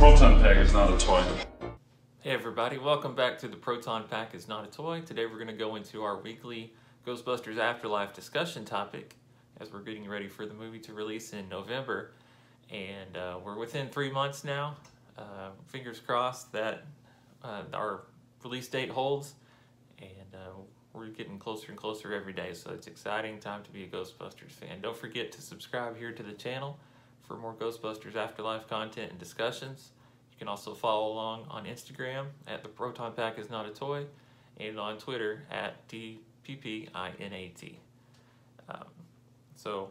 proton pack is not a toy. Hey everybody, welcome back to the Proton Pack is Not a Toy. Today we're going to go into our weekly Ghostbusters Afterlife discussion topic as we're getting ready for the movie to release in November. And we're within 3 months now. Fingers crossed that our release date holds. And we're getting closer and closer every day, so it's exciting time to be a Ghostbusters fan. Don't forget to subscribe here to the channel for more Ghostbusters Afterlife content and discussions. You can also follow along on Instagram at the Proton Pack is Not a Toy and on Twitter at TPPINAT. So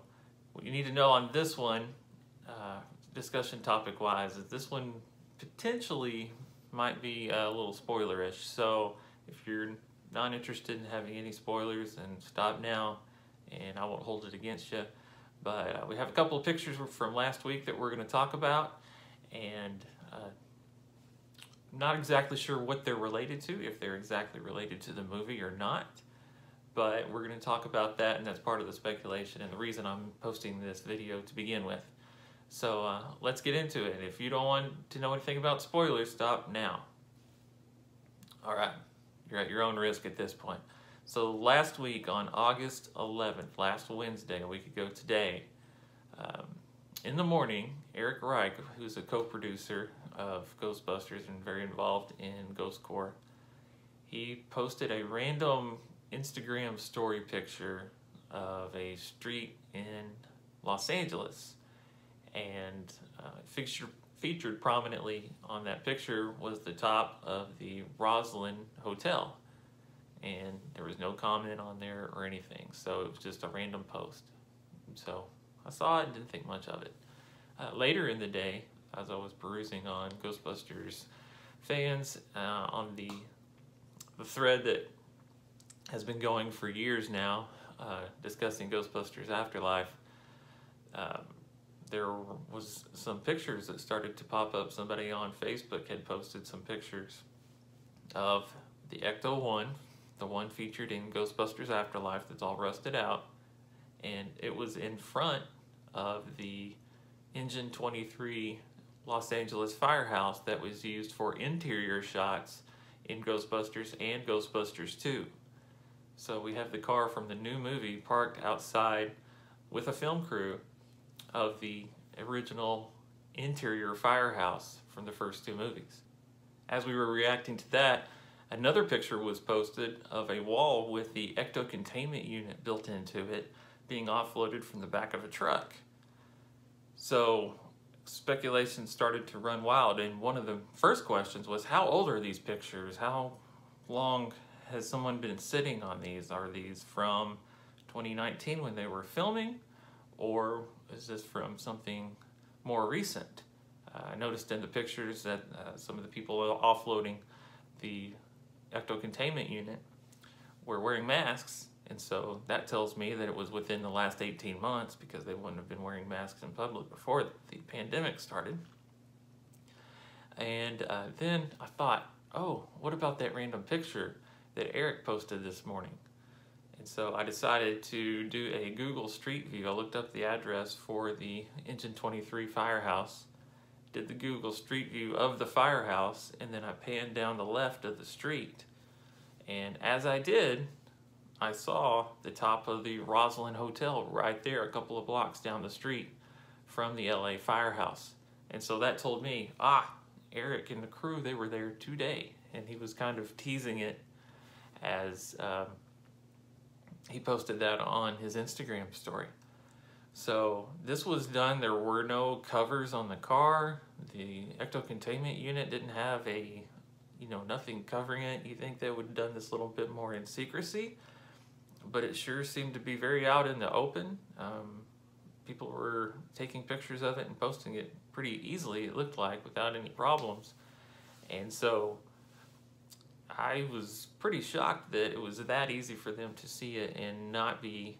what you need to know on this one, discussion topic wise, is this one potentially might be a little spoilerish. So if you're not interested in having any spoilers, then stop now and I won't hold it against you. But we have a couple of pictures from last week that we're going to talk about, and not exactly sure what they're related to, if they're exactly related to the movie or not, but we're going to talk about that, and that's part of the speculation and the reason I'm posting this video to begin with. So let's get into it. If you don't want to know anything about spoilers, stop now. Alright, you're at your own risk at this point. So last week on August 11th, last Wednesday, a week ago today, in the morning, Eric Reich, who's a co-producer of Ghostbusters and very involved in Ghost Corps, he posted a random Instagram story picture of a street in Los Angeles, and featured prominently on that picture was the top of the Roslyn Hotel, and there was no comment on there or anything, so it was just a random post. So I saw it and didn't think much of it. Later in the day, as I was perusing on Ghostbusters fans, on the thread that has been going for years now, discussing Ghostbusters Afterlife, there was some pictures that started to pop up. Somebody on Facebook had posted some pictures of the Ecto-1, the one featured in Ghostbusters Afterlife that's all rusted out, and it was in front of the Engine 23 Los Angeles firehouse that was used for interior shots in Ghostbusters and Ghostbusters 2. So we have the car from the new movie parked outside with a film crew of the original interior firehouse from the first two movies. As we were reacting to that, another picture was posted of a wall with the ecto containment unit built into it being offloaded from the back of a truck. So speculation started to run wild, and one of the first questions was, how old are these pictures? How long has someone been sitting on these? Are these from 2019 when they were filming, or is this from something more recent? I noticed in the pictures that some of the people offloading the ecto containment unit were wearing masks, and so that tells me that it was within the last 18 months, because they wouldn't have been wearing masks in public before the pandemic started. And then I thought, oh, what about that random picture that Eric posted this morning? And so I decided to do a Google Street View. I looked up the address for the Engine 23 firehouse, did the Google Street View of the firehouse, and then I panned down the left of the street. And as I did, I saw the top of the Roslyn Hotel right there, a couple of blocks down the street from the LA firehouse. And so that told me, Eric and the crew, they were there today. And he was kind of teasing it as he posted that on his Instagram story. So this was done. There were no covers on the car. The ecto containment unit didn't have a, nothing covering it. You think they would have done this a little bit more in secrecy, but it sure seemed to be very out in the open. People were taking pictures of it and posting it pretty easily, it looked like, without any problems. And so I was pretty shocked that it was that easy for them to see it and not be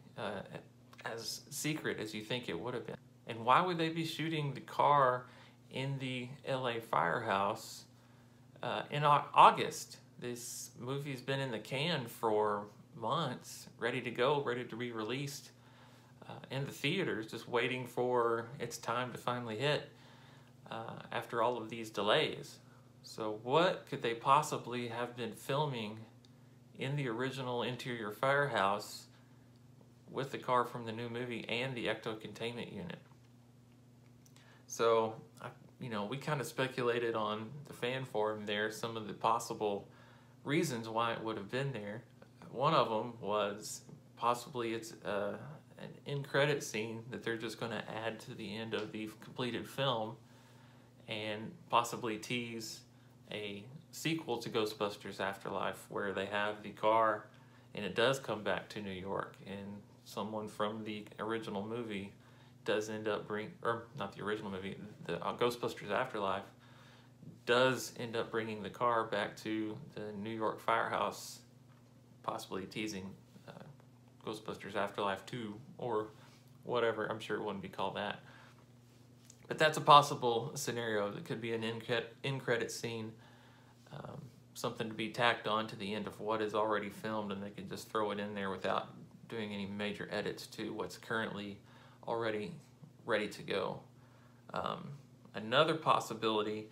as secret as you think it would have been. And why would they be shooting the car in the LA firehouse in August? This movie's been in the can for months, ready to go, ready to be released in the theaters, just waiting for its time to finally hit. after all of these delays. So what could they possibly have been filming in the original interior firehouse with the car from the new movie and the ecto containment unit? So, we kind of speculated on the fan forum there some of the possible reasons why it would have been there. One of them was possibly it's an end credit scene that they're just going to add to the end of the completed film and possibly tease a sequel to Ghostbusters Afterlife where they have the car and it does come back to New York, and someone from the original movie does end up not the original movie, the Ghostbusters Afterlife does end up bringing the car back to the New York firehouse, possibly teasing Ghostbusters Afterlife 2 or whatever. I'm sure it wouldn't be called that. But that's a possible scenario. That could be an end credit scene, something to be tacked on to the end of what is already filmed, and they could just throw it in there without doing any major edits to what's currently already ready to go. Another possibility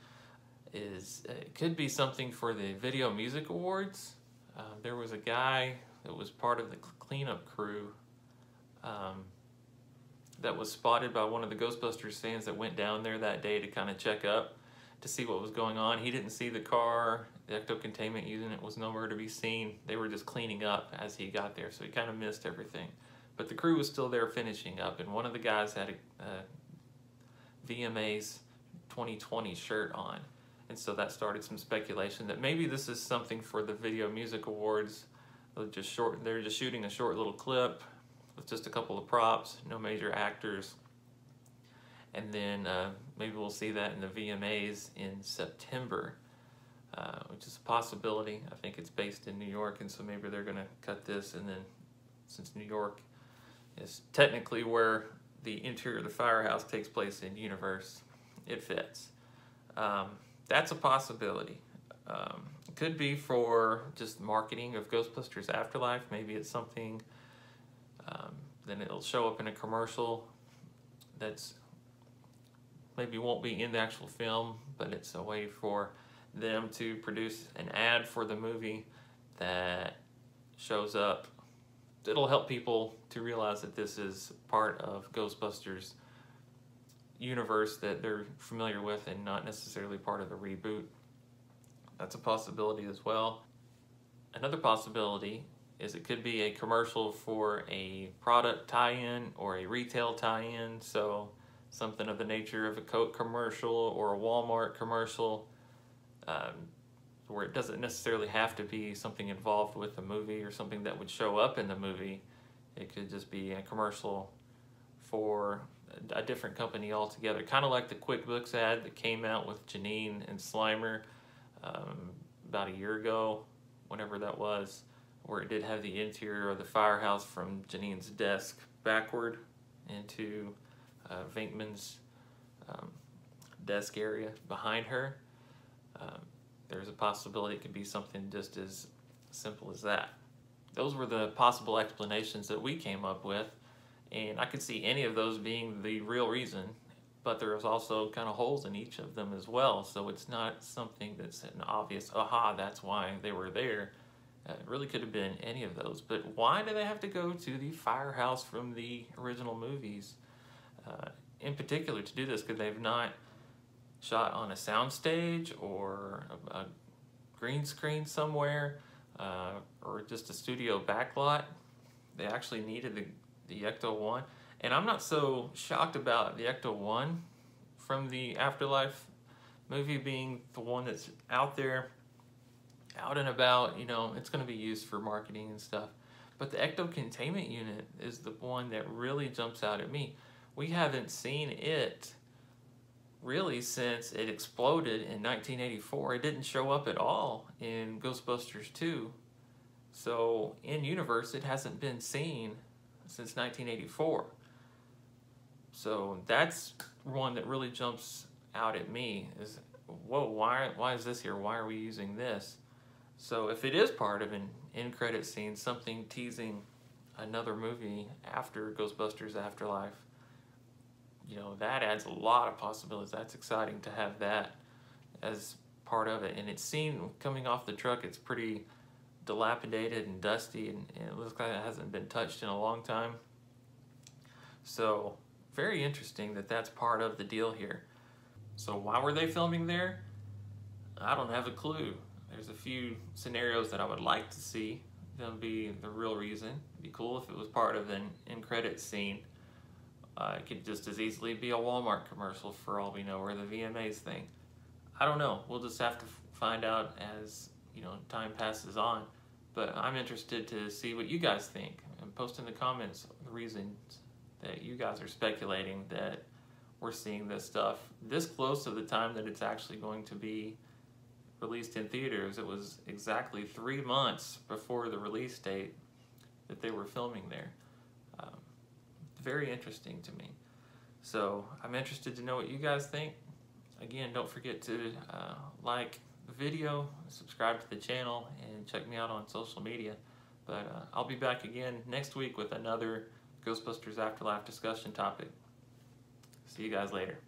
is it could be something for the Video Music Awards. There was a guy that was part of the cleanup crew that was spotted by one of the Ghostbusters fans that went down there that day to kind of check up to see what was going on. He didn't see the car. The ecto containment unit was nowhere to be seen. They were just cleaning up as he got there, so he kind of missed everything. But the crew was still there finishing up, and one of the guys had a VMA's 2020 shirt on. And so that started some speculation that maybe this is something for the Video Music Awards. They're just shooting a short little clip with just a couple of props, no major actors. And then maybe we'll see that in the VMAs in September, which is a possibility. I think it's based in New York, and so maybe they're going to cut this, and then since New York is technically where the interior of the firehouse takes place in universe, it fits. That's a possibility. It could be for just marketing of Ghostbusters Afterlife. Maybe it's something, then it'll show up in a commercial that's maybe won't be in the actual film, but it's a way for them to produce an ad for the movie that shows up. It'll help people to realize that this is part of Ghostbusters universe that they're familiar with and not necessarily part of the reboot. That's a possibility as well. Another possibility is it could be a commercial for a product tie-in or a retail tie-in, so something of the nature of a Coke commercial or a Walmart commercial, where it doesn't necessarily have to be something involved with the movie or something that would show up in the movie. It could just be a commercial for a different company altogether, kind of like the QuickBooks ad that came out with Janine and Slimer about a year ago, whenever that was, where it did have the interior of the firehouse from Janine's desk backward into Venkman's desk area behind her. There's a possibility it could be something just as simple as that. Those were the possible explanations that we came up with, and I could see any of those being the real reason, but there's also kind of holes in each of them as well, so it's not something that's an obvious, aha, that's why they were there. It really could have been any of those, but why do they have to go to the firehouse from the original movies in particular to do this? Because they've not shot on a soundstage or a green screen somewhere or just a studio backlot. They actually needed the Ecto-1. And I'm not so shocked about the Ecto-1 from the Afterlife movie being the one that's out there, out and about. You know, it's going to be used for marketing and stuff. But the Ecto Containment Unit is the one that really jumps out at me. We haven't seen it really since it exploded in 1984. It didn't show up at all in Ghostbusters 2. So in universe, it hasn't been seen since 1984. So that's one that really jumps out at me is, whoa, why is this here? Why are we using this? So if it is part of an end credit scene, something teasing another movie after Ghostbusters Afterlife, you know, that adds a lot of possibilities. That's exciting to have that as part of it. And it's seen coming off the truck, it's pretty dilapidated and dusty, and it looks like it hasn't been touched in a long time. So very interesting that that's part of the deal here. So why were they filming there? I don't have a clue. There's a few scenarios that I would like to see them be the real reason. It'd be cool if it was part of an in-credits scene. It could just as easily be a Walmart commercial for all we know, or the VMAs thing. I don't know. We'll just have to find out as, you know, time passes on. But I'm interested to see what you guys think, and post in the comments the reasons that you guys are speculating that we're seeing this stuff this close to the time that it's actually going to be released in theaters. It was exactly 3 months before the release date that they were filming there. Very interesting to me. So I'm interested to know what you guys think. Again, don't forget to like the video, subscribe to the channel, and check me out on social media. But I'll be back again next week with another Ghostbusters Afterlife discussion topic. See you guys later.